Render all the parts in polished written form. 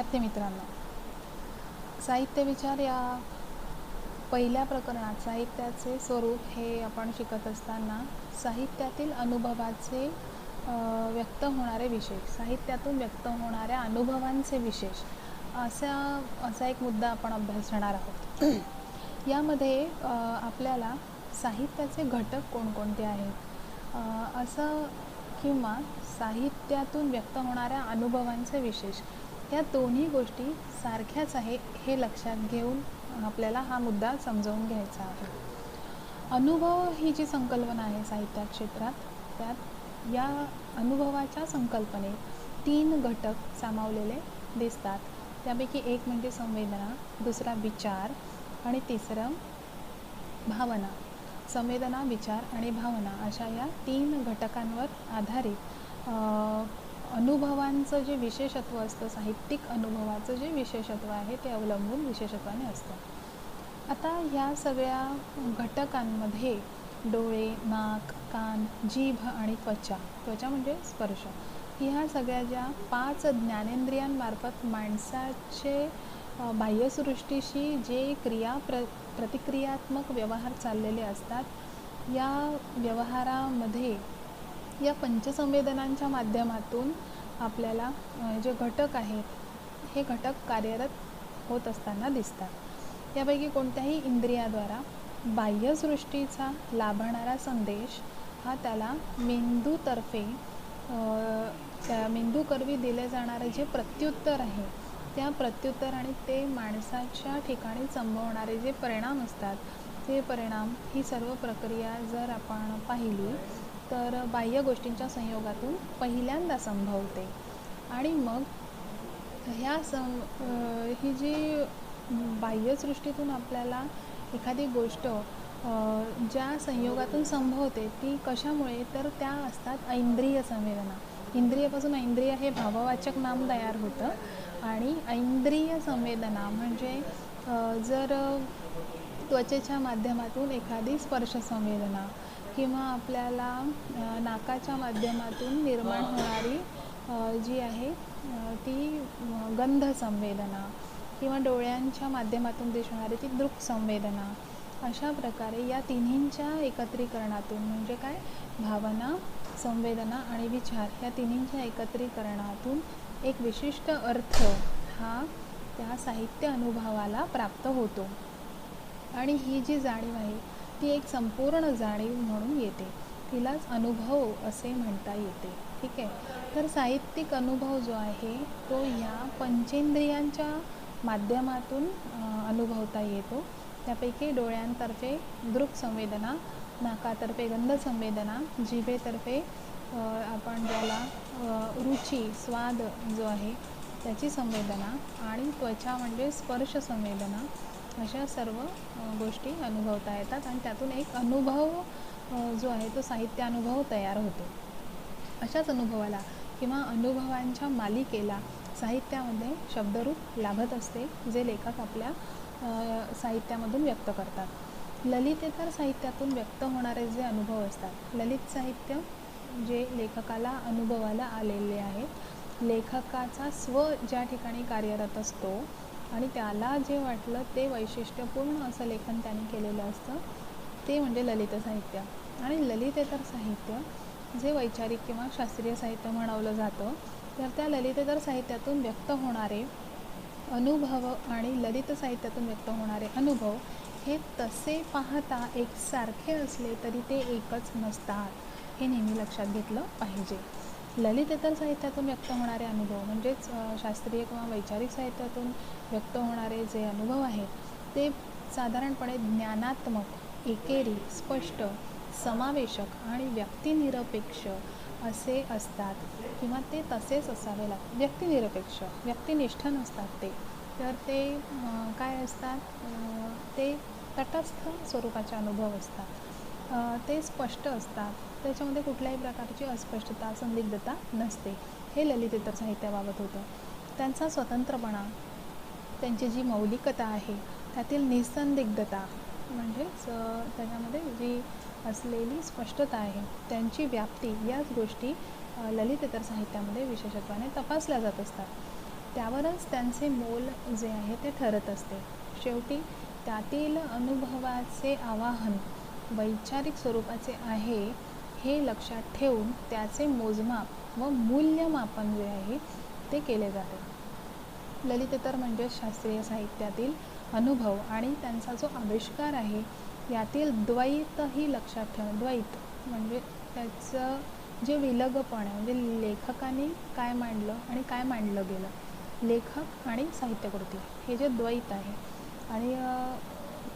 विद्यार्थी मित्रांनो, साहित्य विचार या पहिल्या प्रकरणात साहित्याचे स्वरूप हे आपण शिकत असताना साहित्यातील अनुभवाचे व्यक्त होणारे विशेष, साहित्यातून व्यक्त होणाऱ्या अनुभवांचे विशेष असा एक मुद्दा आपण अभ्यासणार आहोत. यामध्ये आपल्याला साहित्याचे घटक कोणकोणते आहेत असं किंवा साहित्यातून व्यक्त होणाऱ्या अनुभवांचे विशेष या दोन्ही गोष्टी सारख्याच आहे हे लक्षात घेऊन आपल्याला हा मुद्दा समजावून घ्यायचा आहे. अनुभव ही जी संकल्पना आहे साहित्य क्षेत्रात, त्यात या अनुभवाच्या संकल्पनेत 3 घटक सामावलेले दिसतात. त्यापैकी एक म्हणजे संवेदना, दुसरा विचार आणि तिसरं भावना. संवेदना, विचार आणि भावना अशा या 3 घटकांवर आधारित अनुभवांचं जे विशेषत्व असतं, साहित्यिक अनुभवाचं जे विशेषत्व आहे ते अवलंबून विशेषत्वाने असतं. आता ह्या सगळ्या घटकांमध्ये डोळे, नाक, कान, जीभ आणि त्वचा म्हणजे स्पर्श, ह्या सगळ्या ज्या 5 ज्ञानेंद्रियांमार्फत माणसाचे बाह्यसृष्टीशी जे प्रतिक्रियात्मक व्यवहार चाललेले असतात, या व्यवहारामध्ये या पंचसंवेदनांच्या माध्यमातून आपल्याला जे घटक आहेत हे घटक कार्यरत होत असताना दिसतात. यापैकी कोणत्याही इंद्रियाद्वारा बाह्यसृष्टीचा लाभणारा संदेश हा त्याला मेंदूतर्फे मेंदूकरवी दिले जाणारे जे प्रत्युत्तर आहे, त्या प्रत्युत्तर आणि ते माणसाच्या ठिकाणी संभवणारे जे परिणाम असतात, ते परिणाम ही सर्व प्रक्रिया जर आपण पाहिली तर बाह्य गोष्टींच्या संयोगातून पहिल्यांदा संभवते. आणि मग ही जी बाह्यसृष्टीतून आपल्याला एखादी गोष्ट ज्या संयोगातून संभवते ती कशामुळे, तर त्या असतात ऐंद्रिय संवेदना. इंद्रियापासून ऐंद्रिय हे भाववाचक नाम तयार होतं आणि ऐंद्रिय संवेदना म्हणजे जर त्वचेच्या माध्यमातून एखादी स्पर्श संवेदना किंवा आपल्याला नाकाच्या माध्यमातून निर्माण होणारी जी आहे ती गंध संवेदना किंवा डोळ्यांच्या माध्यमातून दिसणारी ती दृक संवेदना, अशा प्रकारे या तिन्हींच्या एकत्रीकरणातून म्हणजे काय, भावना, संवेदना आणि विचार या तिन्हींच्या एकत्रीकरणातून एक विशिष्ट अर्थ हा त्या साहित्य अनुभवाला प्राप्त होतो. आणि ही जी जाणीव आहे ती एक संपूर्ण जाणीव म्हणून येते, तिलाच अनुभव असे म्हणता येते. ठीक आहे. तर साहित्यिक अनुभव जो आहे तो ह्या पंचेंद्रियांच्या माध्यमातून अनुभवता येतो. त्यापैकी डोळ्यांतर्फे दृक संवेदना, नाकातर्फे गंध संवेदना, जिभेतर्फे आपण ज्याला रुची, स्वाद जो आहे त्याची संवेदना आणि त्वचा म्हणजे स्पर्श संवेदना, अशा सर्व गोष्टी अनुभवता येतात आणि त्यातून एक अनुभव जो आहे तो साहित्य अनुभव तयार होतो. अशाच अनुभवाला किंवा अनुभवांच्या मालिकेला साहित्यामध्ये शब्दरूप लाभत असते, जे लेखक आपल्या साहित्यामधून व्यक्त करतात. ललितेतर साहित्यातून व्यक्त होणारे जे अनुभव असतात, ललित साहित्य जे लेखकाला अनुभवाला आलेले आहेत, लेखकाचा स्व ज्या ठिकाणी कार्यरत असतो आणि त्याला जे वाटलं ते वैशिष्ट्यपूर्ण असं लेखन त्याने केलेलं असतं, ते म्हणजे ललित साहित्य. आणि ललितेतर साहित्य जे वैचारिक किंवा शास्त्रीय साहित्य म्हणवलं जातं, तर त्या ललितेतर साहित्यातून व्यक्त होणारे अनुभव आणि ललित साहित्यातून व्यक्त होणारे अनुभव हे तसे पाहता एकसारखे असले तरी ते एकच नसतात, हे नेहमी लक्षात घेतलं पाहिजे. ललितेतर साहित्यातून व्यक्त होणारे अनुभव म्हणजेच शास्त्रीय किंवा वैचारिक साहित्यातून व्यक्त होणारे जे अनुभव आहेत ते साधारणपणे ज्ञानात्मक, एकेरी, स्पष्ट, समावेशक आणि व्यक्तिनिरपेक्ष असे असतात किंवा ते तसेच असावे लागतात. व्यक्तिनिरपेक्ष, व्यक्तिनिष्ठ नसतात ते, तर ते काय असतात, ते तटस्थ स्वरूपाचे अनुभव असतात, ते स्पष्ट असतात, त्याच्यामध्ये कुठल्याही प्रकारची अस्पष्टता, संदिग्धता नसते. हे ललितेतर साहित्याबाबत होतं. त्यांचा स्वतंत्रपणा, त्यांची जी मौलिकता आहे, त्यातील निसंदिग्धता म्हणजेच त्याच्यामध्ये जी असलेली स्पष्टता आहे, त्यांची व्याप्ती, याच गोष्टी ललितेतर साहित्यामध्ये विशेषत्वाने तपासल्या जात असतात. त्यावरच त्यांचे मोल जे आहे ते ठरत असते. शेवटी त्यातील अनुभवाचे आवाहन वैचारिक स्वरूपाचे आहे हे लक्षात ठेवून त्याचे मोजमाप व मूल्यमापन जे आहे ते केले जाते. ललितेतर म्हणजे शास्त्रीय साहित्यातील अनुभव आणि त्यांचा जो आविष्कार आहे यातील द्वैतही लक्षात ठेवून, द्वैत म्हणजे त्याचं जे विलगपण आहे, म्हणजे लेखकाने काय मांडलं आणि काय मांडलं गेलं, लेखक आणि साहित्यकृती हे जे द्वैत आहे. आणि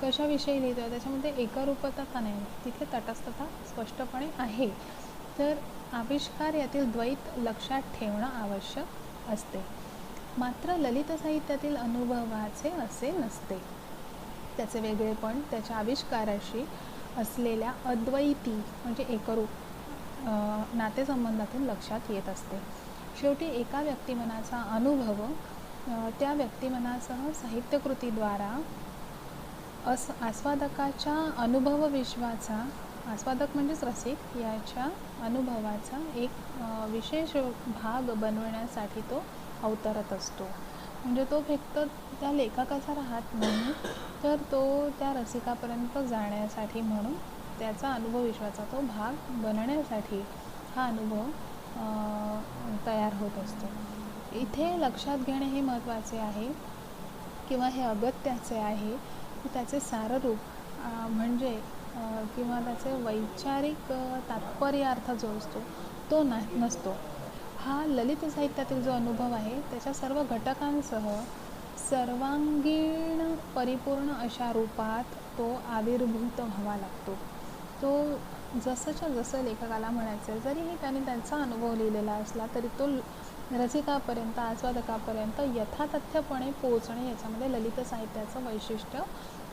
कशाविषयी लिहितो त्याच्यामध्ये एकरूपता नाही, तिथे तटस्थता स्पष्टपणे आहे. तर आविष्कार यातील द्वैत लक्षात ठेवणं आवश्यक असते. मात्र ललित साहित्यातील अनुभवाचे असे नसते. त्याचे वेगळेपण त्याच्या आविष्काराशी असलेल्या अद्वैती म्हणजे एकरूप नातेसंबंधातून लक्षात येत असते. शेवटी एका व्यक्तिमनाचा अनुभव त्या व्यक्तिमनासह साहित्यकृतीद्वारा आस्वादकाच्या अनुभव विश्वाचा, आस्वादक म्हणजेच रसिक याच्या अनुभवाचा एक विशेष भाग बनवण्यासाठी तो अवतरत असतो. म्हणजे तो फक्त त्या लेखकाचा राहत नाही, तर तो त्या रसिकापर्यंत जाण्यासाठी म्हणून त्याचा अनुभव विश्वाचा तो भाग बनण्यासाठी हा अनुभव तयार होत असतो. इथे लक्षात घेणे हे महत्त्वाचे आहे किंवा हे अगत्याचे आहे की त्याचे साररूप म्हणजे किंवा त्याचे वैचारिक तात्पर्यार्थ जो असतो तो नसतो. हा ललित साहित्यातील जो अनुभव आहे त्याच्या सर्व घटकांसह सर्वांगीण परिपूर्ण अशा रूपात तो आविर्भूत व्हावा लागतो. तो जसंच्या जसं लेखकाला म्हणायचं आहे, जरीही त्याने त्यांचा अनुभव लिहिलेला असला तरी तो रसिकापर्यंत, आस्वादकापर्यंत यथातथ्यपणे पोहोचणे याच्यामध्ये ललित साहित्याचं वैशिष्ट्य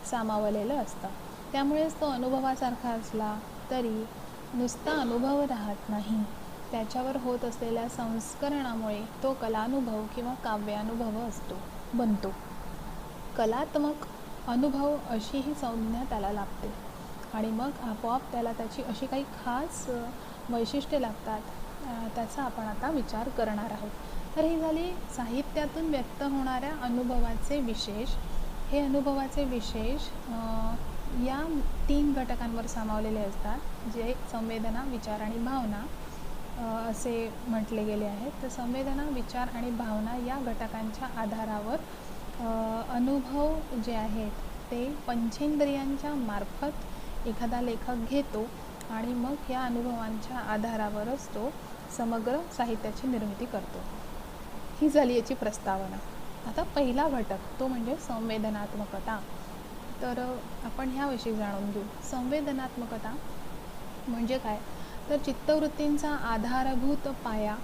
सामावलेलं असतं. त्यामुळेच तो अनुभवासारखा असला तरी नुसता अनुभव राहत नाही, त्याच्यावर होत असलेल्या संस्करणामुळे तो कलानुभव किंवा काव्यानुभव बनतो. कलात्मक अनुभव अशी ही संज्ञा त्याला लाभते आणि मग आपोआप त्याला त्याची अशी काही खास वैशिष्ट्ये लागतात. त्याचा आपण आता विचार करणार आहोत. तर ही झाली साहित्यातून व्यक्त होणाऱ्या अनुभवाचे विशेष. हे अनुभवाचे विशेष या 3 घटकांवर सामावलेले असतात, जे संवेदना, विचार आणि भावना असे म्हटले गेले आहेत. तर संवेदना, विचार आणि भावना या घटकांच्या आधारावर अनुभव जे आहेत ते पंचेंद्रियांच्या मार्फत एखादा लेखक घेतो आणि मग या अनुभवांच्या आधारावरच तो समग्र साहित्याची निर्मिती करतो. ही झाली याची प्रस्तावना. आता पहिला घटक तो म्हणजे संवेदनात्मकता. तर आपण ह्याविषयी जाणून घेऊ. संवेदनात्मकता म्हणजे काय, तर चित्तवृत्तींचा आधारभूत पाया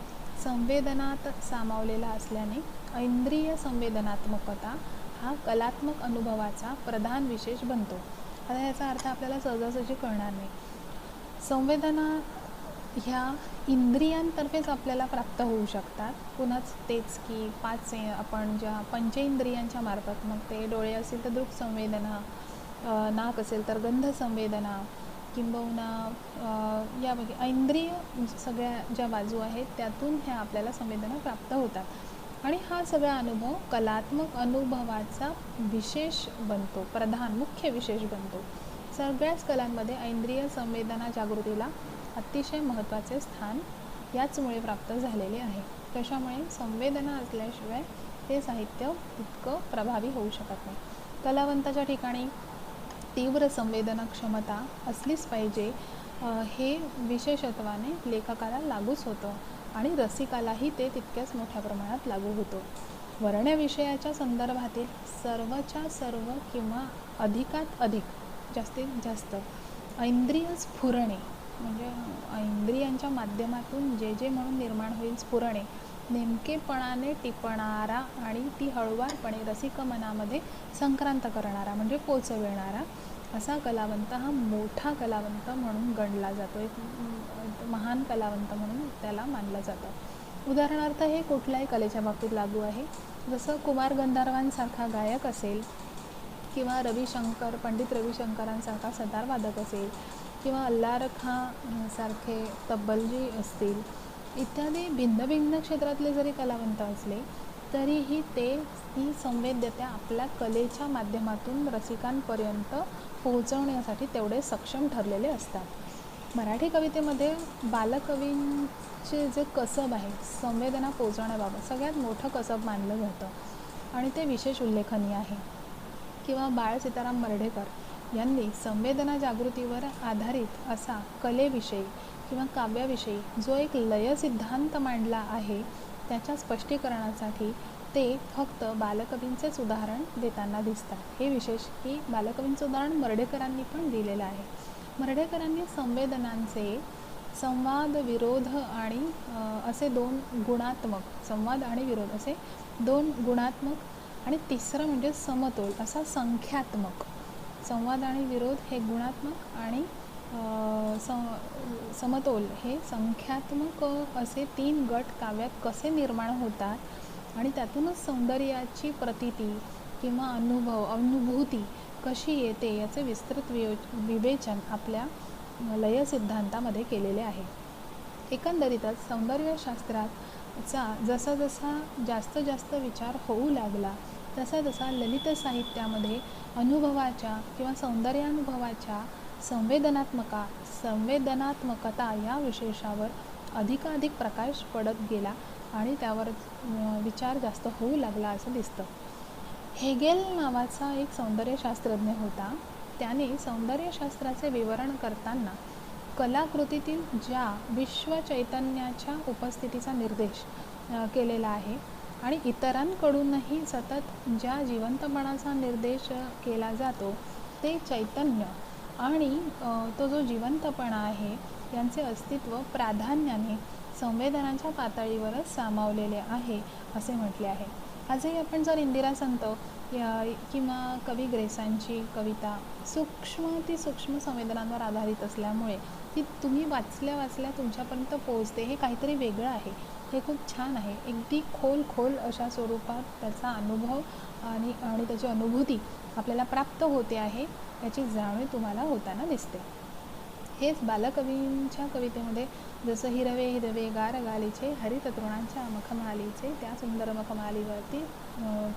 संवेदनात सामावलेला असल्याने ऐंद्रिय संवेदनात्मकता हा कलात्मक अनुभवाचा प्रधान विशेष बनतो. आता याचा अर्थ आपल्याला सहजासहजी कळणार नाही. संवेदना ह्या इंद्रियांतर्फेच आपल्याला प्राप्त होऊ शकतात. पुन्हाच तेच की आपण ज्या पंचेंद्रियांच्या मार्फत, मग ते डोळे असेल तर दृक संवेदना, नाक असेल तर गंध संवेदना, किंबहुना या ऐंद्रिय सगळ्या ज्या बाजू आहेत त्यातून ह्या आपल्याला संवेदना प्राप्त होतात. आणि हा सगळा अनुभव कलात्मक अनुभवाचा विशेष बनतो, प्रधान मुख्य विशेष बनतो. सगळ्याच कलांमध्ये ऐंद्रिय संवेदना जागृतीला अतिशय महत्त्वाचे स्थान याचमुळे प्राप्त झालेले आहे. कशामुळे, संवेदना असल्याशिवाय ते साहित्य इतकं प्रभावी होऊ शकत नाही. कलावंताच्या ठिकाणी तीव्र संवेदना क्षमता असलीच पाहिजे हे विशेषत्वाने लेखकाला लागूच होतं आणि रसिकालाही ते तितक्याच मोठ्या प्रमाणात लागू होतं. वर्ण्यविषयाच्या संदर्भातील सर्वच्या सर्व किंवा अधिकात अधिक, जास्तीत जास्त ऐंद्रिय स्फुरणे म्हणजे इंद्रियांच्या माध्यमातून जे जे म्हणून निर्माण होईल स्फुरणे, नेमकेपणाने टिपणारा आणि ती हळुवारपणे रसिक मनामध्ये संक्रांत करणारा म्हणजे पोचविणारा असा कलावंत हा मोठा कलावंत म्हणून गणला जातो. एक महान कलावंत म्हणून त्याला मानलं जातं. उदाहरणार्थ हे कुठल्याही कलेच्या बाबतीत लागू आहे. जसं कुमार गंधर्वांसारखा गायक असेल किंवा पंडित रविशंकरांसारखा सतारवादक असेल किंवा अल्लार खां सारखे तब्बलजी असतील इत्यादी भिन्न भिन्न क्षेत्रातले जरी कलावंत असले तरीही ती संवेद्यता आपल्या कलेच्या माध्यमातून रसिकांपर्यंत पोहोचवण्यासाठी तेवढे सक्षम ठरलेले असतात. मराठी कवितेमध्ये बालकवींचे जे कसब आहे संवेदना पोहोचवण्याबाबत सगळ्यात मोठं कसब मानलं जातं आणि ते विशेष उल्लेखनीय आहे. किंवा बाळ सीताराम मर्ढेकर यांनी संवेदना जागृतीवर आधारित असा कलेविषयी किंवा काव्याविषयी जो एक लय सिद्धांत मांडला आहे, त्याच्या स्पष्टीकरणासाठी ते फक्त बालकवींचेच उदाहरण देताना दिसतात. हे विशेष की बालकवींचं उदाहरण मर्ढेकरांनी पण दिलेलं आहे. मर्ढेकरांनी संवेदनांचे संवाद, विरोध आणि असे दोन गुणात्मक, संवाद आणि विरोध असे दोन गुणात्मक आणि तिसरं म्हणजे समतोल असा संख्यात्मक, संवाद आणि विरोध हे गुणात्मक आणि समतोल हे संख्यात्मक असे 3 गट काव्यात कसे निर्माण होतात आणि त्यातूनच सौंदर्याची प्रतीती किंवा अनुभूती कशी येते याचे विस्तृत विवेचन आपल्या लय सिद्धांतामध्ये केलेले आहे. एकंदरीतच सौंदर्यशास्त्राचा जसा जसा जास्त विचार होऊ लागला तसा तसा ललित साहित्यामध्ये अनुभवाच्या किंवा सौंदर्यानुभवाच्या संवेदनात्मकता या विशेषावर अधिकाधिक प्रकाश पडत गेला आणि त्यावर विचार जास्त होऊ लागला असं दिसतं. हेगेल नावाचा एक सौंदर्यशास्त्रज्ञ होता. त्याने सौंदर्यशास्त्राचे विवरण करताना कलाकृतीतील ज्या विश्व चैतन्याच्या उपस्थितीचा निर्देश केलेला आहे आणि इतरांकडूनही सतत ज्या जिवंतपणाचा निर्देश केला जातो ते चैतन्य आणि तो जो जिवंतपणा आहे यांचे अस्तित्व प्राधान्याने संवेदनांच्या पातळीवरच सामावलेले आहे असे म्हटले आहे. आजही आपण जर इंदिरा संत किंवा कवी ग्रेसांची कविता सूक्ष्म संवेदनांवर आधारित असल्यामुळे ती तुम्ही वाचल्या तुमच्यापर्यंत पोहोचते. हे काहीतरी वेगळं आहे, हे खूप छान आहे. अगदी खोल अशा स्वरूपात त्याचा अनुभव आणि त्याची अनुभूती आपल्याला प्राप्त होते आहे याची जाणीव तुम्हाला होताना दिसते. हेच बालकवींच्या कवितेमध्ये जसं हिरवे हिरवे गार गालीचे हरित तृणांच्या मखमालीचे त्या सुंदर मखमालीवरती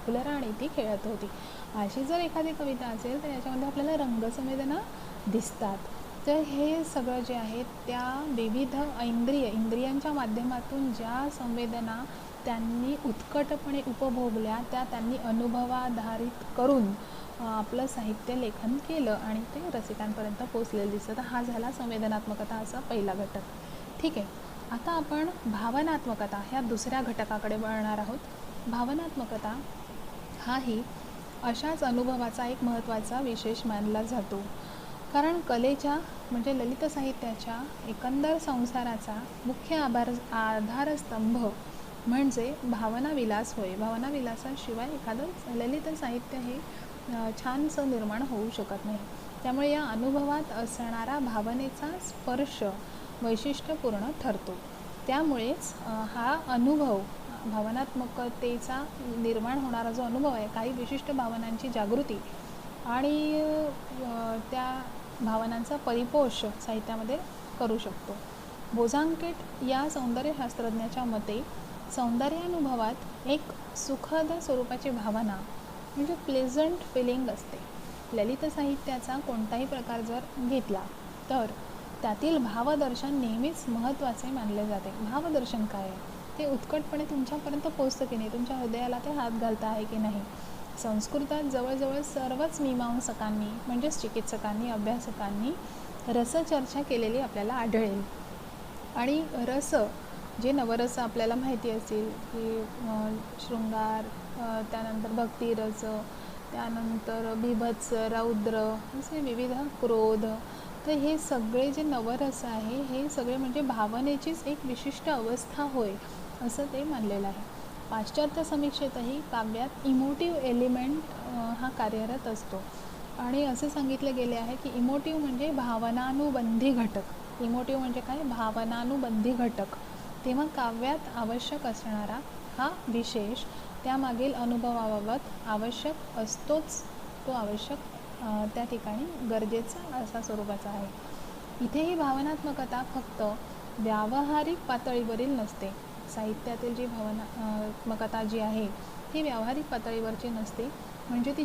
फुलराणी ती खेळत होती, अशी जर एखादी कविता असेल तर याच्यामध्ये आपल्याला रंगसंवेदना दिसतात. तर हे सगळं जे आहे त्या विविध इंद्रियांच्या माध्यमातून ज्या संवेदना त्यांनी उत्कटपणे उपभोगल्या त्या त्यांनी अनुभवाधारित करून आपलं साहित्य लेखन केलं आणि ते रसिकांपर्यंत पोचलेलं दिसतं. हा झाला संवेदनात्मकता असा पहिला घटक. ठीक आहे, आता आपण भावनात्मकता ह्या दुसऱ्या घटकाकडे वळणार आहोत. भावनात्मकता हाही अशाच अनुभवाचा एक महत्त्वाचा विशेष मानला जातो. कारण कलेच्या म्हणजे ललित साहित्याच्या एकंदर संसाराचा मुख्य आधारस्तंभ म्हणजे भावनाविलास होय. भावनाविलासाशिवाय एखादं ललित साहित्य हे छानसं निर्माण होऊ शकत नाही. त्यामुळे या अनुभवात असणारा भावनेचा स्पर्श वैशिष्ट्यपूर्ण ठरतो. त्यामुळेच हा अनुभव भावनात्मकतेचा निर्माण होणारा जो अनुभव आहे काही विशिष्ट भावनांची जागृती आणि त्या भावनांचा परिपोष साहित्यामध्ये करू शकतो. बोझांकेट या सौंदर्यशास्त्रज्ञाच्या मते सौंदर्यानुभवात एक सुखद स्वरूपाची भावना म्हणजे प्लेझंट फिलिंग असते. ललित साहित्याचा कोणताही प्रकार जर घेतला तर त्यातील भावदर्शन नेहमीच महत्त्वाचे मानले जाते. भावदर्शन काय आहे ते उत्कटपणे तुमच्यापर्यंत पोहोचतं की नाही, तुमच्या हृदयाला ते हात घालता आहे की नाही. संस्कृतात जवळजवळ सर्वच मीमांसकांनी म्हणजेच चिकित्सकांनी, अभ्यासकांनी रसचर्चा केलेली आपल्याला आढळेल. आणि रस जे नवरस आपल्याला माहिती असतील की शृंगार, त्यानंतर भक्तिरस, त्यानंतर बीभत्स, रौद्र असे विविध, क्रोध, तर हे सगळे जे नवरस आहे हे सगळे म्हणजे भावनेचीच एक विशिष्ट अवस्था होय असं ते मानलेलं आहे. पाश्चात्य समीक्षेतही काव्यात इमोटिव्ह एलिमेंट हा कार्यरत असतो आणि असे सांगितले गेले आहे की इमोटिव्ह म्हणजे भावनानुबंधी घटक. इमोटिव्ह म्हणजे काय? भावनानुबंधी घटक. तेव्हा काव्यात आवश्यक असणारा हा विशेष त्यामागील अनुभवाबाबत आवश्यक असतोच, तो आवश्यक त्या ठिकाणी गरजेचा असा स्वरूपाचा आहे. इथेही भावनात्मकता फक्त व्यावहारिक पातळीवरील नसते, साहित्यातील जी भावनात्मकता जी आहे ती व्यावहारिक पातळीवरची नसते, म्हणजे ती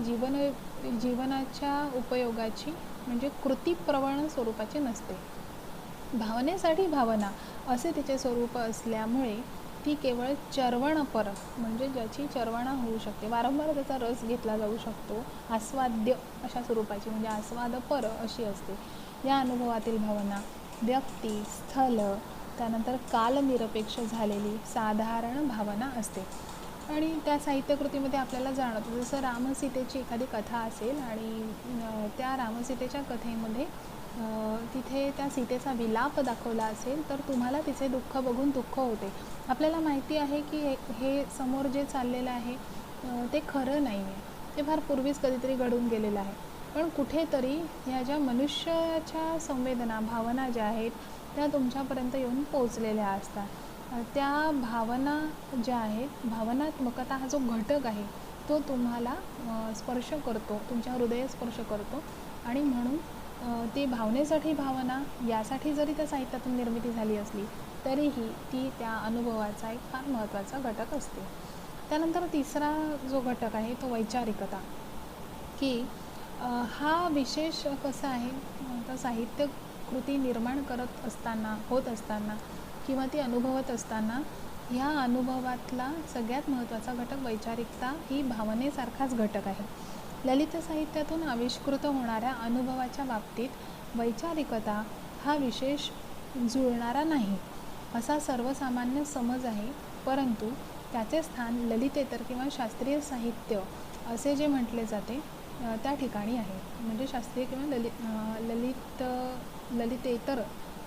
जीवनाच्या उपयोगाची म्हणजे कृतीप्रवण स्वरूपाची नसते. भावनेसाठी भावना असे तिचे स्वरूप असल्यामुळे ती केवळ चर्वणपर म्हणजे ज्याची चर्वणा होऊ शकते, वारंवार त्याचा रस घेतला जाऊ शकतो, आस्वाद्य अशा स्वरूपाची म्हणजे आस्वादपर अशी असते. या अनुभवातील भावना व्यक्ती, स्थल, त्यानंतर कालनिरपेक्ष झालेली साधारण भावना असते. आणि त्या साहित्यकृतीमध्ये आपल्याला जाणवतं, जसं रामसीतेची एखादी कथा असेल आणि त्या रामसीतेच्या कथेमध्ये तिथे त्या सीतेचा विलाप दाखवला असेल तर तुम्हाला तिचे दुःख बघून दुःख होते. आपल्याला माहिती आहे की हे समोर जे चाललेलं आहे ते खरं नाही आहे, ते फार पूर्वीच कधीतरी घडून गेलेलं आहे. पण कुठेतरी ह्या ज्या मनुष्याच्या संवेदना भावना ज्या आहेत त्या तुमच्यापर्यंत येऊन पोचलेल्या असतात. त्या भावना ज्या आहेत, भावनात्मकता हा जो घटक आहे तो तुम्हाला स्पर्श करतो, तुमच्या हृदय स्पर्श करतो. आणि म्हणून ती भावनेसाठी भावना यासाठी जरी त्या साहित्यातून निर्मिती झाली असली तरीही ती त्या अनुभवाचा एक फार महत्त्वाचा घटक असते. त्यानंतर तिसरा जो घटक आहे तो वैचारिकता, की हा विशेष कसा आहे, तर साहित्य कृती निर्माण होत असताना किंवा ती अनुभवत असताना ह्या अनुभवातला सगळ्यात महत्त्वाचा घटक वैचारिकता ही भावनेसारखाच घटक आहे. ललित साहित्यातून आविष्कृत होणाऱ्या अनुभवाच्या बाबतीत वैचारिकता हा विशेष जुळणारा नाही असा सर्वसामान्य समज आहे, परंतु त्याचे स्थान ललितेतर किंवा शास्त्रीय साहित्य असे जे म्हटले जाते त्या ठिकाणी आहे. म्हणजे शास्त्रीय किंवा ललितेतर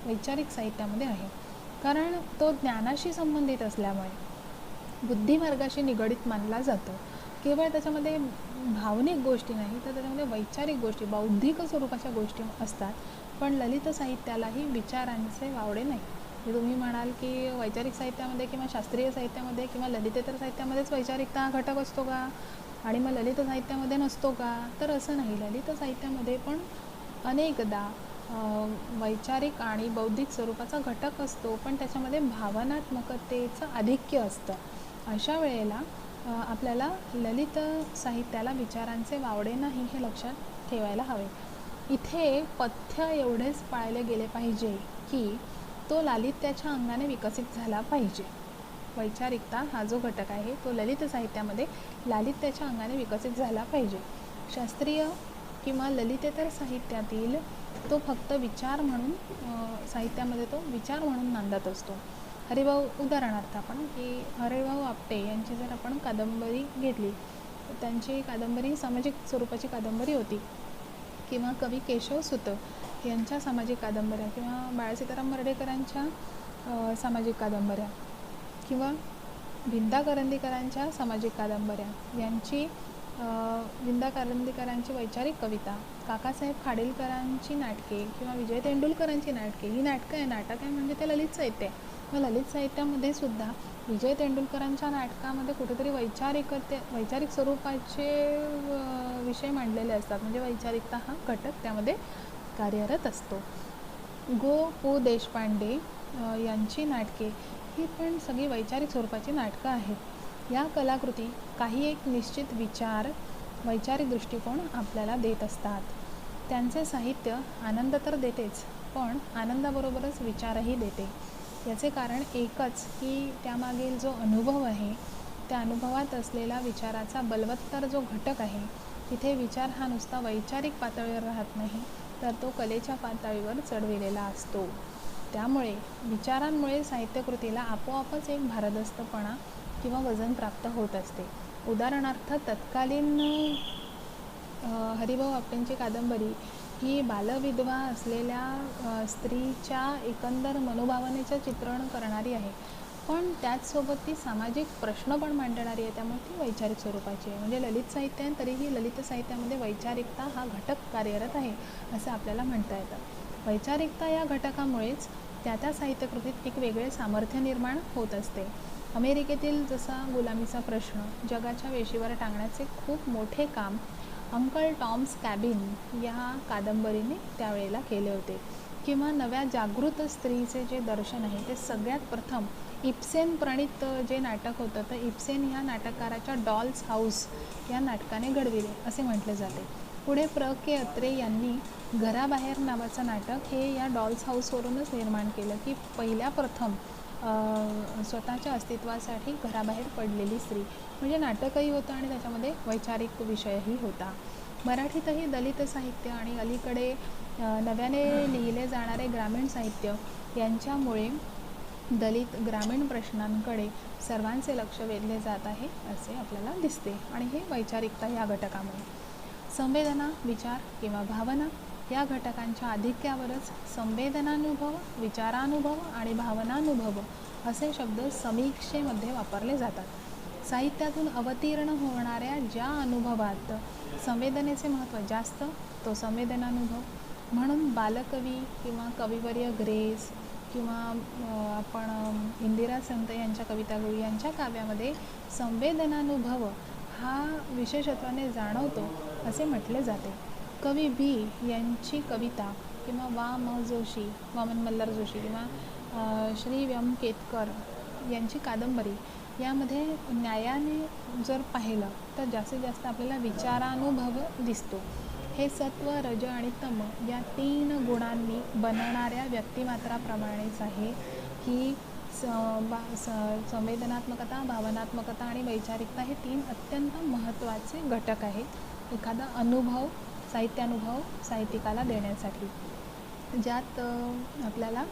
वैचारिक साहित्यामध्ये आहे, कारण तो ज्ञानाशी संबंधित असल्यामुळे बुद्धिमार्गाशी निगडीत मानला जातो. केवळ त्याच्यामध्ये भावनिक गोष्टी नाही तर त्याच्यामध्ये वैचारिक गोष्टी, बौद्धिक स्वरूपाच्या गोष्टी असतात. पण ललित साहित्यालाही विचारांचे वावडे नाही. म्हणजे तुम्ही म्हणाल की वैचारिक साहित्यामध्ये किंवा शास्त्रीय साहित्यामध्ये किंवा ललितेतर साहित्यामध्येच वैचारिकता हा घटक असतो का आणि मग ललित साहित्यामध्ये नसतो का, तर असं नाही. ललित साहित्यामध्ये पण अनेकदा वैचारिक आणि बौद्धिक स्वरूपाचा घटक असतो, पण त्याच्यामध्ये भावनात्मकतेचं आधिक्य असतं. अशा वेळेला आपल्याला ललित साहित्याला विचारांचे वावडे नाही हे लक्षात ठेवायला हवे. इथे पथ्य एवढेच पाळले गेले पाहिजे की तो लालित्याच्या अंगाने विकसित झाला पाहिजे. वैचारिकता हा जो घटक आहे तो ललित साहित्यामध्ये लालित्याच्या अंगाने विकसित झाला पाहिजे. शास्त्रीय किंवा ललितेतर साहित्यातील तो फक्त विचार म्हणून साहित्यामध्ये तो विचार म्हणून नांदत असतो. हरिभाऊ, उदाहरणार्थ आपण की हरिभाऊ आपटे यांची जर आपण कादंबरी घेतली तर त्यांची कादंबरी सामाजिक स्वरूपाची कादंबरी होती, किंवा कवी केशवसुत यांच्या सामाजिक कादंबऱ्या, किंवा बाळासीताराम मर्ढेकरांच्या सामाजिक कादंबऱ्या, किंवा विंदा करंदीकरांच्या सामाजिक कादंबऱ्या यांची विंदा करंदीकरांची वैचारिक कविता, काकासाहेब खाडीलकरांची नाटके किंवा विजय तेंडुलकरांची नाटके, ही नाटक आहे म्हणजे ते ललित साहित्य आहे. मग ललित साहित्यामध्ये सुद्धा विजय तेंडुलकरांच्या नाटकामध्ये कुठेतरी वैचारिक स्वरूपाचे विषय मांडलेले असतात, म्हणजे वैचारिकता हा घटक त्यामध्ये कार्यरत असतो. गो पु देशपांडे यांची नाटके ही पण सगळी वैचारिक स्वरूपाची नाटकं आहेत. या कलाकृती काही एक निश्चित विचार, वैचारिक दृष्टिकोन आपल्याला देत असतात. त्यांचे साहित्य आनंद तर देतेच, पण आनंदाबरोबरच विचारही देते. याचे कारण एकच की त्यामागील जो अनुभव आहे त्या अनुभवात असलेला विचाराचा बलवत्तर जो घटक आहे, तिथे विचार हा नुसता वैचारिक पातळीवर राहत नाही तर तो कलेच्या पातळीवर चढविलेला असतो. त्यामुळे विचारांमुळे साहित्यकृतीला आपोआपच एक भारदस्तपणा किंवा वजन प्राप्त होत असते. उदाहरणार्थ तत्कालीन हरिभाऊ आपटेंची कादंबरी ही बालविधवा असलेल्या स्त्रीच्या एकंदर मनोभावनेचं चित्रण करणारी आहे, पण त्याचसोबत ती सामाजिक प्रश्न पण मांडणारी आहे, त्यामुळे ती वैचारिक स्वरूपाची आहे. म्हणजे ललित साहित्य आहे तरीही ललित साहित्यामध्ये वैचारिकता हा घटक कार्यरत आहे असं आपल्याला म्हणता येतं. वैचारिकता या घटकामुळेच त्या साहित्यकृतीत एक वेगळे सामर्थ्य निर्माण होत असते. अमेरिकेतील जसा गुलामीचा प्रश्न जगाच्या वेशीवर टांगण्याचे खूप मोठे काम अंकल टॉम्स कॅबिन या कादंबरीने त्यावेळेला केले होते. किंवा नव्या जागृत स्त्रीचे जे दर्शन आहे ते सगळ्यात प्रथम इब्सेन प्रणीत जे नाटक होतं, तर इब्सेन ह्या नाटककाराच्या डॉल्स हाऊस या नाटकाने घडविले असे म्हटले जाते. पुढे के अत्रे यांनी घराबाहेर नावाचं नाटक हे या डॉल्स हाऊसवरूनच निर्माण केलं, की पहिल्या प्रथम स्वतःच्या अस्तित्वासाठी घराबाहेर पडलेली स्त्री. म्हणजे नाटकही होतं आणि त्याच्यामध्ये वैचारिक विषयही होता. मराठीतही दलित साहित्य आणि अलीकडे नव्याने लिहिले जाणारे ग्रामीण साहित्य यांच्यामुळे दलित ग्रामीण प्रश्नांकडे सर्वांचे लक्ष वेधले जात आहे असे आपल्याला दिसते. आणि हे वैचारिकता या घटकामुळे. संवेदना, विचार किंवा भावना या घटकांच्या आधिक्यावरच संवेदनानुभव, विचारानुभव आणि भावनानुभव असे शब्द समीक्षेमध्ये वापरले जातात. साहित्यातून अवतीर्ण होणाऱ्या ज्या अनुभवात संवेदनेचे महत्त्व जास्त तो संवेदनानुभव. म्हणून बालकवी किंवा कविवर्य ग्रेस किंवा आपण इंदिरा संत यांच्या कविता गुरु यांच्या काव्यामध्ये संवेदनानुभव हा विशेषत्वाने जाणवतो असे म्हटले जाते. कवी बी यांची कविता किंवा वामन मल्हार जोशी किंवा श्री व्यम केतकर यांची कादंबरी यामध्ये न्यायाने जर पाहिलं तर जास्तीत जास्त आपल्याला विचारानुभव दिसतो. हे सत्व, रज आणि तम या 3 गुणांनी बनणाऱ्या व्यक्तिमात्राप्रमाणेच आहे की संवेदनात्मकता, भावनात्मकता आणि वैचारिकता हे 3 अत्यंत महत्त्वाचे घटक आहेत एखादा अनुभव, साहित्यानुभव साहित्यिकाला देण्यासाठी. ज्यात आपल्याला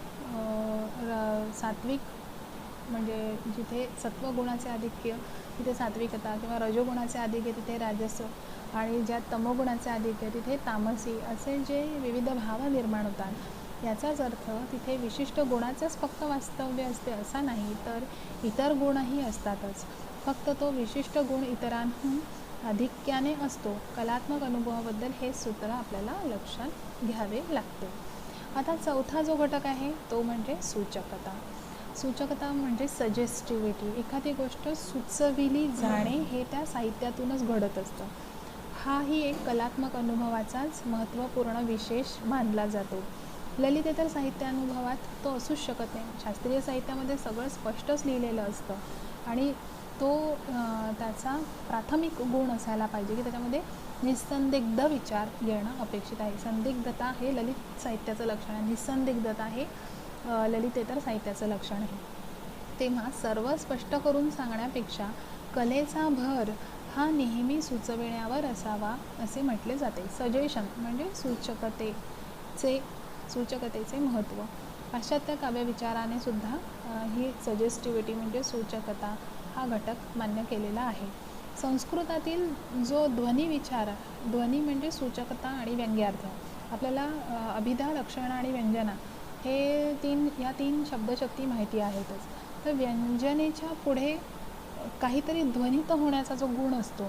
सात्विक म्हणजे जिथे सत्वगुणाचे आधिक्य तिथे सात्विकता किंवा रजोगुणाचे आधिक्य तिथे राजस आणि ज्यात तमोगुणाचे आधिक्य तिथे तामसी असे जे विविध भाव निर्माण होतात याचाच अर्थ तिथे विशिष्ट गुणाचंच फक्त वास्तव्य असते असा नाही, तर इतर गुणही असतातच. फक्त तो विशिष्ट गुण इतरांहून आधिक्याने असतो. कलात्मक अनुभवाबद्दल हे सूत्र आपल्याला लक्षात घ्यावे लागते. आता चौथा जो घटक आहे तो म्हणजे सूचकता. सूचकता म्हणजे सजेस्टिव्हिटी. एखादी गोष्ट सुचविली जाणे हे त्या साहित्यातूनच घडत असतं. हाही एक कलात्मक अनुभवाचाच महत्त्वपूर्ण विशेष मानला जातो. ललितेतर साहित्यानुभवात तो असूच शकत नाही. शास्त्रीय साहित्यामध्ये सगळं स्पष्टच लिहिलेलं असतं आणि तो त्याचा प्राथमिक गुण असायला पाहिजे की त्याच्यामध्ये निसंदिग्ध विचार येणं अपेक्षित आहे. संदिग्धता हे ललित साहित्याचं लक्षण आहे, निसंदिग्धता हे ललितेतर साहित्याचं लक्षण आहे. तेव्हा सर्व स्पष्ट करून सांगण्यापेक्षा कलेचा भर हा नेहमी सुचविण्यावर असावा असे म्हटले जाते. सजेशन म्हणजे सूचकतेचे महत्त्व. पाश्चात्य काव्यविचाराने सुद्धा ही सजेस्टिव्हिटी म्हणजे सूचकता हा घटक मान्य केलेला आहे. संस्कृतातील जो ध्वनी म्हणजे सूचकता आणि व्यंग्यार्थ. आपल्याला अभिधा, लक्षण आणि व्यंजना हे या तीन शब्दशक्ती माहिती आहेतच. तर व्यंजनेच्या पुढे काहीतरी ध्वनित होण्याचा जो गुण असतो,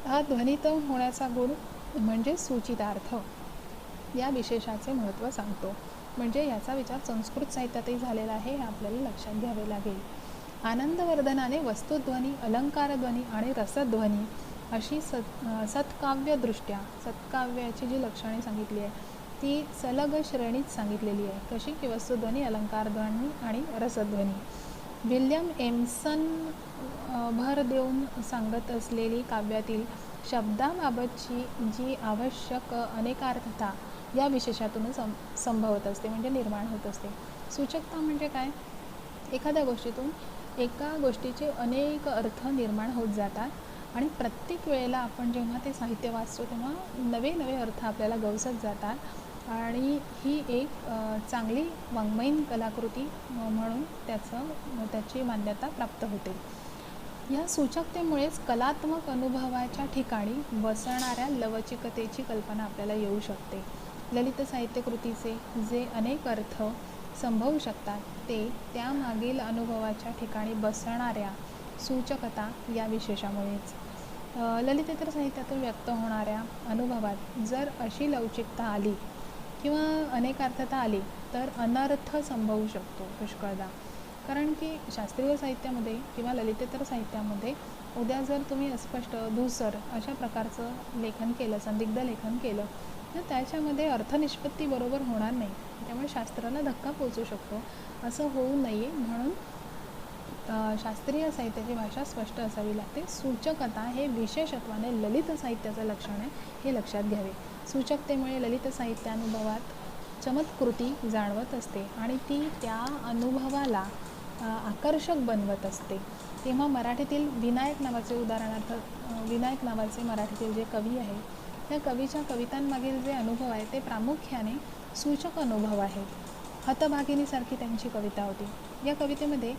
हा ध्वनित होण्याचा गुण म्हणजे सूचितार्थ या विशेषाचे महत्त्व सांगतो. म्हणजे याचा विचार संस्कृत साहित्यातही झालेला आहे हे आपल्याला लक्षात घ्यावे लागेल. आनंदवर्धनाने वस्तुध्वनी, अलंकारध्वनी आणि रसध्वनी अशी सत्काव्यदृष्ट्या सत्काव्याची जी लक्षणे सांगितली आहे ती सलग श्रेणीत सांगितलेली आहे. कशी की वस्तुध्वनी, अलंकारध्वनी आणि रसध्वनी. विल्यम एमसन भर देऊन सांगत असलेली काव्यातील शब्दाबाबतची जी आवश्यक अनेकार्थता या विशेषातूनच संभवत असते म्हणजे निर्माण होत असते. सूचकता म्हणजे काय? एखाद्या गोष्टीतून एका गोष्टीचे अनेक अर्थ निर्माण होत जातात आणि प्रत्येक वेळेला आपण जेव्हा ते साहित्य वाचतो तेव्हा नवे नवे अर्थ आपल्याला गवसत जातात आणि ही एक चांगली वाङ्मयीन कलाकृती म्हणून त्याची मान्यता प्राप्त होते. या सूचकतेमुळेच कलात्मक अनुभवाच्या ठिकाणी बसणाऱ्या लवचिकतेची कल्पना आपल्याला येऊ शकते. ललित साहित्य कृतीचे जे अनेक अर्थ संभवू शकतात ते त्यामागील अनुभवाच्या ठिकाणी बसणाऱ्या सूचकता या विशेषामुळेच. ललितेतर साहित्यातून व्यक्त होणाऱ्या अनुभवात जर अशी लवचिकता आली किंवा अनेकार्थता आली तर अनर्थ संभवू शकतो पुष्कळदा. कारण की शास्त्रीय साहित्यामध्ये किंवा ललितेतर साहित्यामध्ये उद्या जर तुम्ही अस्पष्ट, धूसर अशा प्रकारचं लेखन केलं, संदिग्ध लेखन केलं तर त्याच्यामध्ये अर्थनिष्पत्ती बरोबर होणार नाही. त्यामुळे शास्त्राला धक्का पोचू शकतो. असं होऊ नये म्हणून शास्त्रीय साहित्याची भाषा स्पष्ट असावी लागते. सूचकता हे विशेषत्वाने ललित साहित्याचं लक्षण आहे, हे लक्षात घ्यावे. सूचकतेमुळे ललित साहित्यानुभवात चमत्कृती जाणवत असते आणि ती त्या अनुभवाला आकर्षक बनवत असते. तेव्हा मराठीतील विनायक नावाचे उदाहरणार्थ विनायक नावाचे मराठीतील जे कवी आहे, त्या कवीच्या कवितांमागील जे अनुभव आहे ते प्रामुख्याने सूचक अनुभव आहेत. हतभागिनीसारखी त्यांची कविता होती. या कवितेमध्ये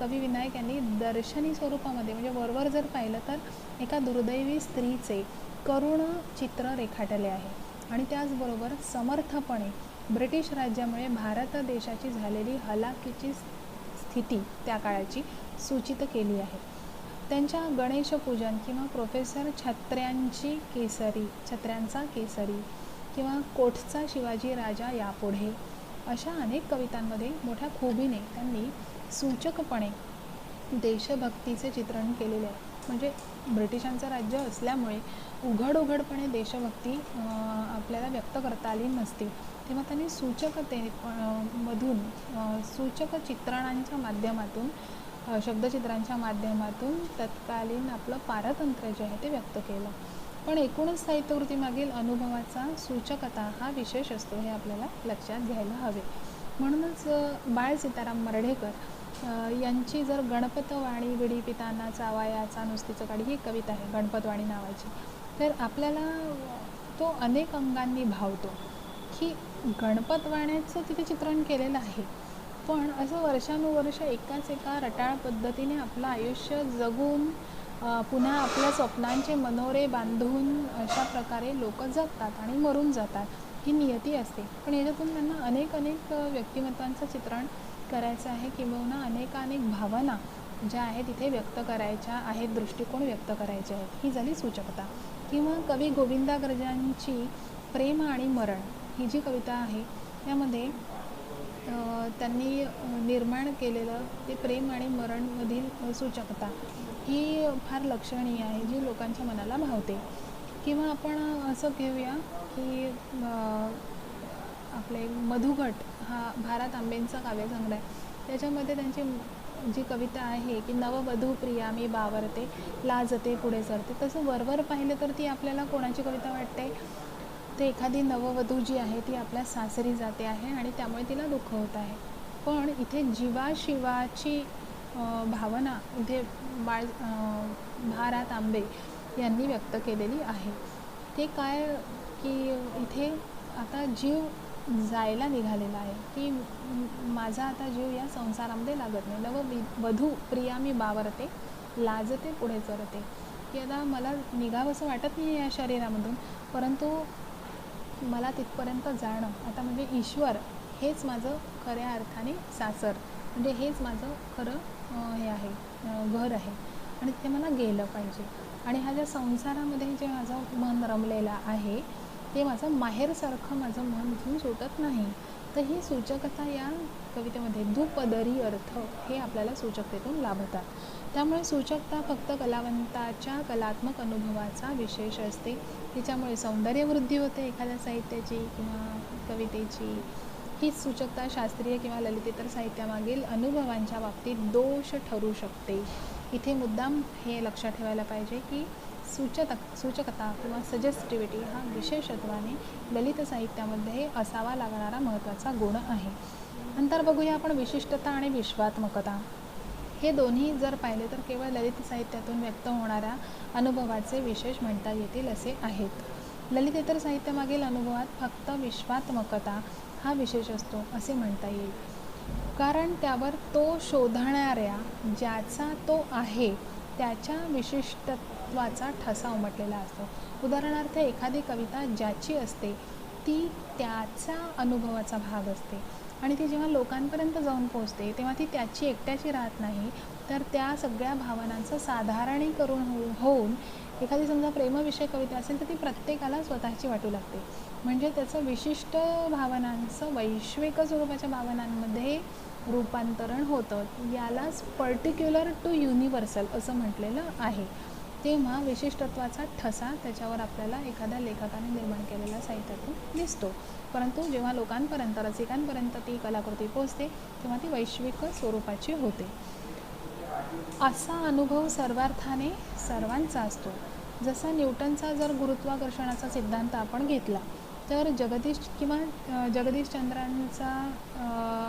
कवी विनायक यांनी दर्शनी स्वरूपामध्ये म्हणजे वरवर जर पाहिलं तर एका दुर्दैवी स्त्रीचे करुण चित्र रेखाटले आहे आणि त्याचबरोबर समर्थपणे ब्रिटिश राज्यामुळे भारत देशाची झालेली हलाखीची स्थिती त्या काळाची सूचित केली आहे. त्यांच्या गणेशपूजन किंवा प्रोफेसर छत्र्यांचा केसरी किंवा कोठचा शिवाजी राजा यापुढे अशा अनेक कवितांमध्ये मोठ्या खुबीने त्यांनी सूचकपणे देशभक्तीचे चित्रण केलेले आहे. म्हणजे ब्रिटिशांचं राज्य असल्यामुळे उघडपणे देशभक्ती आपल्याला व्यक्त करता आली नसती, तेव्हा त्यांनी सूचकतेमधून सूचक चित्रणांच्या माध्यमातून शब्दचित्रांच्या माध्यमातून तत्कालीन आपलं पारतंत्र्य जे आहे ते व्यक्त केलं. पण एकूणच साहित्यकृतीमागील अनुभवाचा सूचकता हा विशेष असतो, हे आपल्याला लक्षात घ्यायला हवे. म्हणूनच बाळ सीताराम मर्ढेकर यांची जर गणपतवाणी विडी पिताना चावायाचा नुसतीचं काढी ही कविता आहे गणपतवाणी नावाची, तर आपल्याला तो अनेक अंगांनी भावतो की गणपतवाण्याचं तिथे चित्रण केलेलं आहे, पण असं वर्षानुवर्ष एका रटाळ पद्धतीने आपलं आयुष्य जगून पुन्हा आपल्या स्वप्नांचे मनोरे बांधून अशा प्रकारे लोक जगतात आणि मरून जातात, ही नियती असते. पण याच्यातून त्यांना अनेक व्यक्तिमत्वांचं चित्रण करायचं आहे, किंबहुना अनेक भावना ज्या आहेत तिथे व्यक्त करायच्या आहेत, दृष्टिकोन व्यक्त करायचे आहेत, ही झाली सूचकता. किंवा कवी गोविंदाग्रजांची प्रेम आणि मरण ही जी कविता आहे त्यामध्ये त्यांनी निर्माण केलेलं ते प्रेम आणि मरणमधील सूचकता ही फार लक्षणीय आहे, जी लोकांच्या मनाला भावते. किंवा आपण असं घेऊया की आपले मधुघट हा भारत आंबेंचा काव्यसंग्रह आहे, त्याच्यामध्ये त्यांची जी कविता आहे की नववधू प्रिया मी बावरते लाजते पुढे सरते, तसं वरवर पाहिलं तर ती आपल्याला कोणाची कविता वाटते, ते एखादी नववधू जी आहे ती आपल्या सासरी जाते आहे आणि त्यामुळे तिला दुःख होत आहे. पण इथे जीवाशिवाची भावना इथे भारत आंबे यांनी व्यक्त केलेली आहे. ते काय की इथे आता जीव जायला निघालेला आहे की माझा आता जीव या संसारामध्ये लागत नाही. नववधू प्रिया मी बावरते लाजते पुढे चरते, की आता मला निघावंसं वाटत नाही या शरीरामधून, परंतु मला तिथपर्यंत जाणं आता म्हणजे ईश्वर हेच माझं खऱ्या अर्थाने सासर, म्हणजे हेच माझं खरं हे आहे घर आहे आणि ते मला गेलं पाहिजे. आणि ह्या ज्या संसारामध्ये जे माझं मन रमलेलं आहे ते माझं माहेरसारखं माझं मन इथून सुटत नाही. तर ही सूचकता या कवितेमध्ये दुपदरी अर्थ हे आपल्याला सूचकतेतून लाभतात. त्यामुळे सूचकता फक्त कलावंताच्या कलात्मक अनुभवाचा विशेष असते. तिच्यामुळे सौंदर्यवृद्धी होते एखाद्या साहित्याची किंवा कवितेची. ही सूचकता शास्त्रीय किंवा ललितेतर साहित्यामागील अनुभवांच्या बाबतीत दोष ठरू शकते. इथे मुद्दाम हे लक्षात ठेवायला पाहिजे की सूचकता किंवा सजेस्टिव्हिटी हा विशेषत्वाने ललित साहित्यामध्ये असावा लागणारा महत्त्वाचा गुण आहे. नंतर बघूया आपण विशिष्टता आणि विश्वात्मकता. हे दोन्ही जर पाहिले तर केवळ ललित साहित्यातून व्यक्त होणाऱ्या अनुभवाचे विशेष म्हणता येतील असे आहेत. ललितेतर साहित्यामागील अनुभवात फक्त विश्वात्मकता हा विशेष असतो असे म्हणता येईल, कारण त्यावर तो शोधणाऱ्या ज्याचा तो आहे त्याच्या विशिष्टत्वाचा ठसा उमटलेला असतो. उदाहरणार्थ एखादी कविता ज्याची असते ती त्याचा अनुभवाचा भाग असते आणि ती जेव्हा लोकांपर्यंत जाऊन पोहोचते तेव्हा ती त्याची एकट्याची राहत नाही, तर त्या सगळ्या भावनांचं साधारणीकरण होऊन एखादी समजा प्रेमविषयक कविता असेल तर ती प्रत्येकाला स्वतःची वाटू लागते. म्हणजे त्याचं विशिष्ट भावनांचं वैश्विक स्वरूपाच्या भावनांमध्ये रूपांतरण होतं. यालाच पर्टिक्युलर टू युनिव्हर्सल असं म्हटलेलं आहे. तेव्हा विशिष्टत्वाचा ठसा त्याच्यावर आपल्याला एखाद्या लेखकाने निर्माण केलेल्या साहित्यातून दिसतो. परंतु जेव्हा लोकांपर्यंत, रसिकांपर्यंत ती कलाकृती पोचते तेव्हा ती वैश्विक स्वरूपाची होते. असा अनुभव सर्वार्थाने सर्वांचा असतो. जसा न्यूटनचा जर गुरुत्वाकर्षणाचा सिद्धांत आपण घेतला, तर जगदीशचंद्रांचा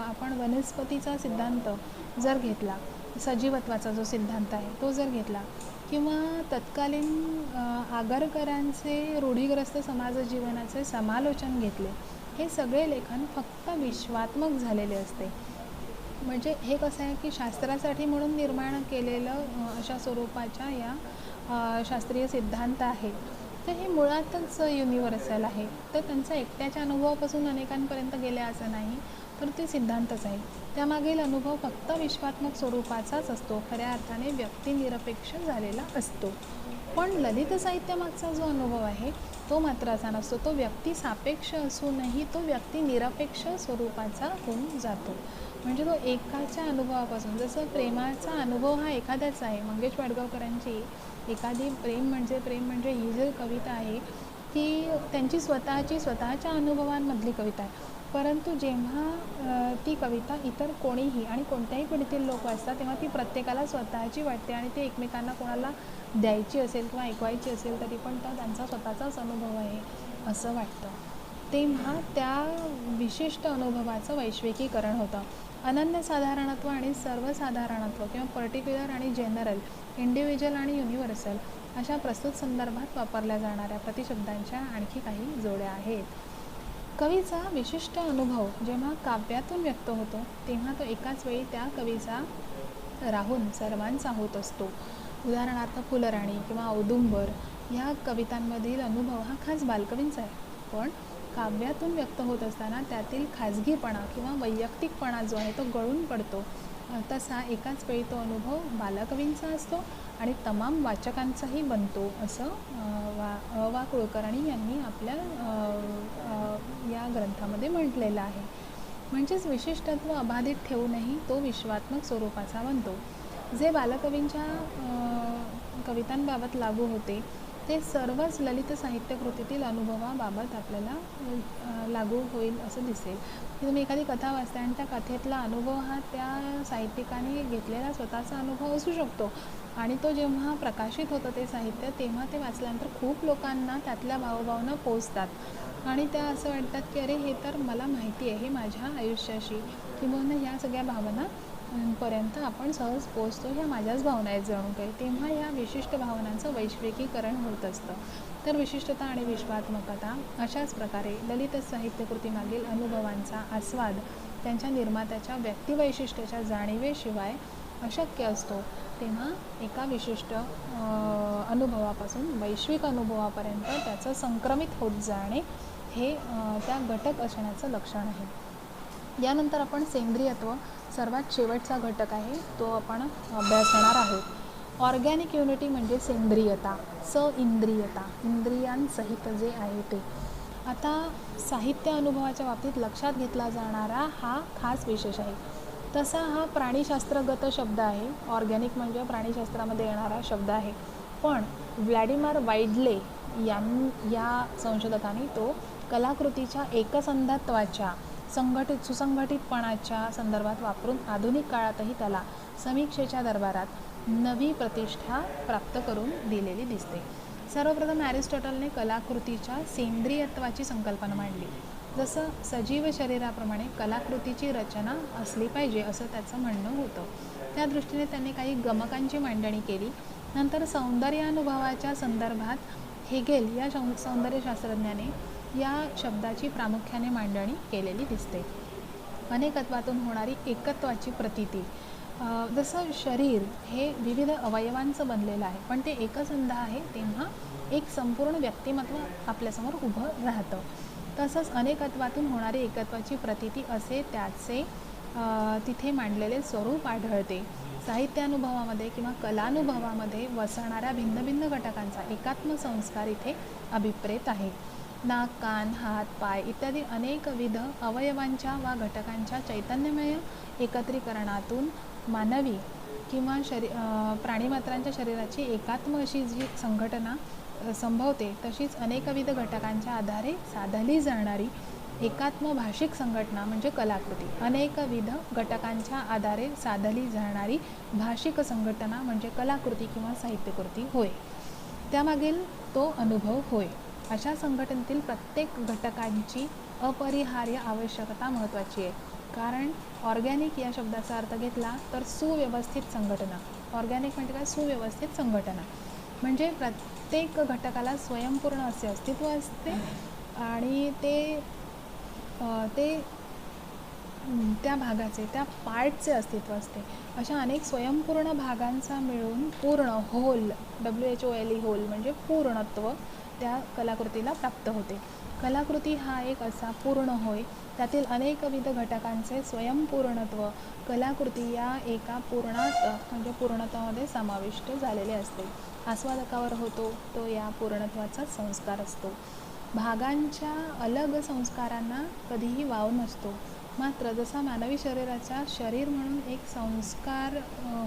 आपण वनस्पतीचा सिद्धांत जर घेतला, सजीवत्वाचा जो सिद्धांत आहे तो जर घेतला, किंवा तत्कालीन आगरकरांचे रूढीग्रस्त समाज जीवनाचे समालोचन घेतले, हे सगळे लेखन फक्त विश्वात्मक झालेले असते. म्हणजे हे कसं आहे की शास्त्रासाठी म्हणून निर्माण केलेलं अशा स्वरूपाच्या या शास्त्रीय सिद्धांत आहेत, तर हे मुळातच युनिव्हर्सल आहे. तर त्यांचा एकट्याच्या अनुभवापासून अनेकांपर्यंत गेले असं नाही, तर ते सिद्धांतच आहे. त्यामागील अनुभव फक्त विश्वात्मक स्वरूपाचाच असतो, खऱ्या अर्थाने व्यक्तिनिरपेक्ष झालेला असतो. पण ललित साहित्यामागचा जो अनुभव आहे तो मात्र असा नसतो. तो व्यक्तिसापेक्ष असूनही तो व्यक्तिनिरपेक्ष स्वरूपाचा होऊन जातो. म्हणजे तो एकाच्या अनुभवापासून, जसं प्रेमाचा अनुभव हा एखाद्याचा आहे. मंगेश पाडगावकरांची एखादी प्रेम म्हणजे ही जी कविता आहे ती त्यांची स्वतःच्या अनुभवांमधली कविता आहे. परंतु जेव्हा ती कविता इतर कोणीही आणि कोणत्याही पिढीतील लोक वाचतात तेव्हा ती प्रत्येकाला स्वतःची वाटते आणि ते एकमेकांना कोणाला द्यायची असेल किंवा ऐकवायची असेल तरी पण तो त्यांचा स्वतःचाच अनुभव आहे असं वाटतं. तेव्हा त्या विशिष्ट अनुभवाचं वैश्विकीकरण होतं. अनन्यसाधारणत्व आणि सर्वसाधारणत्व किंवा पर्टिक्युलर आणि जनरल, इंडिव्हिज्युअल आणि युनिव्हर्सल अशा प्रस्तुत संदर्भात वापरल्या जाणाऱ्या प्रतिशब्दांच्या आणखी काही जोड्या आहेत. कवीचा विशिष्ट अनुभव जेव्हा काव्यातून व्यक्त होतो तेव्हा तो एकाच वेळी त्या कवीचा राहून सर्वांचा होत असतो. उदाहरणार्थ फुलराणी किंवा औदुंबर ह्या कवितांमधील अनुभव हा खास बालकवींचा आहे, पण काव्यातून व्यक्त होत असताना त्यातील खाजगीपणा किंवा वैयक्तिकपणा जो आहे तो गळून पडतो. तसा एकाच वेळी तो अनुभव बालकवींचा असतो आणि तमाम वाचकांचाही बनतो असं वा कुळकर्णी यांनी आपल्या या ग्रंथामध्ये म्हटलेलं आहे. म्हणजेच विशिष्टत्व अबाधित ठेवूनही तो विश्वात्मक स्वरूपाचा बनतो. जे बालकवींच्या कवितांबाबत लागू होते ते सर्वच ललित साहित्यकृतीतील अनुभवाबाबत आपल्याला लागू होईल असं दिसेल. की तुम्ही एखादी कथा वाचता आणि त्या कथेतला अनुभव हा त्या साहित्यिकाने घेतलेला स्वतःचा अनुभव असू शकतो आणि तो जेव्हा प्रकाशित होतं ते साहित्य तेव्हा ते वाचल्यानंतर खूप लोकांना त्यातल्या भावभावना पोचतात आणि त्या असं वाटतात की अरे हे तर मला माहिती आहे, हे माझ्या आयुष्याशी किंवा ह्या सगळ्या भावना पर्यंत आपण सहज पोचतो, ह्या माझ्याच भावना आहेत जणू काही. तेव्हा या विशिष्ट भावनांचं वैश्विकीकरण होत असतं. तर विशिष्टता आणि विश्वात्मकता अशाच प्रकारे ललित साहित्यकृतीमागील अनुभवांचा आस्वाद त्यांच्या निर्मात्याच्या व्यक्तिवैशिष्ट्याच्या जाणीवेशिवाय अशक्य असतो. तेव्हा एका विशिष्ट अनुभवापासून वैश्विक अनुभवापर्यंत त्याचं संक्रमित होत जाणे हे त्या घटक असण्याचं लक्षण आहे. यानंतर आपण सेंद्रियत्व, सर्वात शेवटचा घटक आहे, तो आपण अभ्यासणार आहोत. ऑर्गॅनिक युनिटी म्हणजे सेंद्रियता, इंद्रियता, इंद्रियांसहित जे आहे ते. आता साहित्य अनुभवाच्या बाबतीत लक्षात घेतला जाणारा हा खास विशेष आहे. तसा हा प्राणीशास्त्रगत शब्द आहे. ऑर्गॅनिक म्हणजे प्राणीशास्त्रामध्ये येणारा शब्द आहे, पण व्लाडिमिर वाईडले या संशोधकांनी तो कलाकृतीच्या एकसंधत्वाच्या सुसंघटितपणाच्या संदर्भात वापरून आधुनिक काळातही त्याला समीक्षेच्या दरबारात नवी प्रतिष्ठा प्राप्त करून दिलेली दिसते. सर्वप्रथम ॲरिस्टॉटलने कलाकृतीच्या सेंद्रियत्वाची संकल्पना मांडली. जसं सजीव शरीराप्रमाणे कलाकृतीची रचना असली पाहिजे असं त्याचं म्हणणं होतं. त्या दृष्टीने त्यांनी काही गमकांची मांडणी केली. नंतर सौंदर्यानुभवाच्या संदर्भात हेगेल या सौंदर्यशास्त्रज्ञाने या शब्दाची प्रामुख्याने मांडणी केलेली दिसते. अनेकत्वातून होणारी एकत्वाची प्रतीती. जसं शरीर हे विविध अवयवांचं बनलेलं आहे, पण ते एकसंध आहे तेव्हा एक संपूर्ण व्यक्तिमत्व आपल्यासमोर उभं राहतं. तसंच अनेकत्वातून होणारी एकत्वाची प्रतीती असे त्याचे तिथे मांडलेले स्वरूप आढळते. साहित्यानुभवामध्ये किंवा कलानुभवामध्ये वसणाऱ्या भिन्न भिन्न घटकांचा एकात्म संस्कार इथे अभिप्रेत आहे. नाक, कान, हात, पाय इत्यादी अनेकविध अवयवांच्या वा घटकांच्या चैतन्यमय एकत्रीकरणातून मानवी किंवा प्राणीमात्रांच्या शरीराची एकात्म अशी जी संघटना संभवते, तशीच अनेकविध घटकांच्या आधारे साधली जाणारी एकात्म भाषिक संघटना म्हणजे कलाकृती. अनेकविध घटकांच्या आधारे साधली जाणारी भाषिक संघटना म्हणजे कलाकृती किंवा साहित्यकृती होय. त्यामागील तो अनुभव होय. अशा संघटनेतील प्रत्येक घटकांची अपरिहार्य आवश्यकता महत्त्वाची आहे. कारण ऑर्गॅनिक या शब्दाचा अर्थ घेतला तर सुव्यवस्थित संघटना. ऑर्गॅनिक म्हणजे काय? सुव्यवस्थित संघटना म्हणजे प्रत्येक घटकाला स्वयंपूर्ण असे अस्तित्व असते आणि ते त्या भागाचे, त्या पार्टचे अस्तित्व असते. अशा अनेक स्वयंपूर्ण भागांचा मिळून पूर्ण होल, WHOLE होल म्हणजे पूर्णत्व त्या कलाकृतीला प्राप्त होते. कलाकृती हा एक असा पूर्ण होय, त्यातील अनेकविध घटकांचे स्वयंपूर्णत्व कलाकृती या एका पूर्णात म्हणजे पूर्णत्वामध्ये समाविष्ट झालेले असते. आस्वादकावर होतो तो या पूर्णत्वाचा संस्कार असतो. भागांच्या अलग संस्कारांना कधीही वाव नसतो. मात्र जसा मानवी शरीराचा शरीर म्हणून एक संस्कार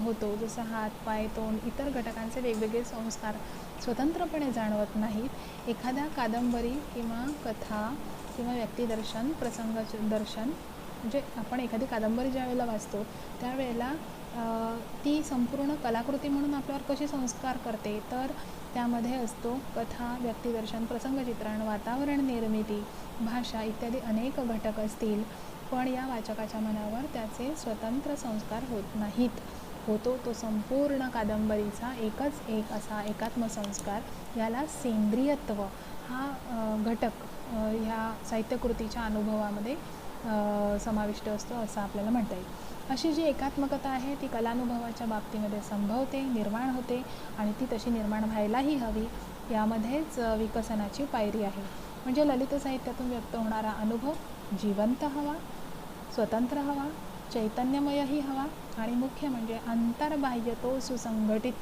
होतो, जसं हात, पाय, तोंड इतर घटकांचे वेगवेगळे संस्कार स्वतंत्रपणे जाणवत नाहीत, एखाद्या कादंबरी किंवा कथा किंवा व्यक्तिदर्शन, प्रसंगदर्शन म्हणजे आपण एखादी कादंबरी ज्या वेळेला वाचतो त्यावेळेला ती संपूर्ण कलाकृती म्हणून आपल्यावर कशी संस्कार करते, तर त्यामध्ये असतो कथा, व्यक्तिदर्शन, प्रसंगचित्रण, वातावरण निर्मिती, भाषा इत्यादी अनेक घटक असतील, पण या वाचकाच्या मनावर त्याचे स्वतंत्र संस्कार होत नाहीत. होतो तो संपूर्ण कादंबरीचा एकच एक असा एकात्म संस्कार. याला सेंद्रियत्व हा घटक ह्या साहित्यकृतीच्या अनुभवामध्ये समाविष्ट असतो असं आपल्याला म्हणता येईल. अशी जी एकात्मकता आहे ती कलानुभवाच्या बाबतीमध्ये संभवते, निर्माण होते आणि ती तशी निर्माण व्हायलाही हवी. यामध्येच विकसनाची पायरी आहे. म्हणजे ललित साहित्यातून व्यक्त होणारा अनुभव जिवंत हवा, स्वतंत्र हवा, चैतन्यमयही हवा आणि मुख्य म्हणजे अंतर्बाह्य तो सुसंघटित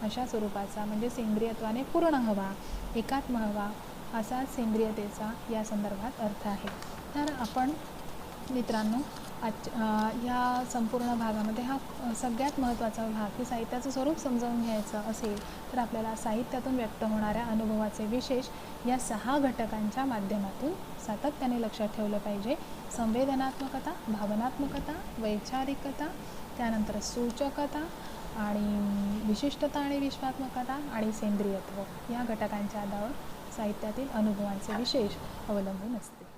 अशा स्वरूपाचा म्हणजे सेंद्रियत्वाने पूर्ण हवा, एकात्म हवा असा सेंद्रियतेचा या संदर्भात अर्थ आहे. तर आपण मित्रांनो ह्या संपूर्ण भागामध्ये हा सगळ्यात महत्त्वाचा भाग की साहित्याचं स्वरूप समजावून घ्यायचं असेल तर आपल्याला साहित्यातून व्यक्त होणाऱ्या अनुभवाचे विशेष या 6 घटकांच्या माध्यमातून सातत्याने लक्षात ठेवलं पाहिजे. संवेदनात्मकता, भावनात्मकता, वैचारिकता, त्यानंतर सूचकता आणि विशिष्टता आणि विश्वात्मकता आणि सेंद्रियत्व या घटकांच्या आधारावर साहित्यातील अनुभवांचे विशेष अवलंबून असते.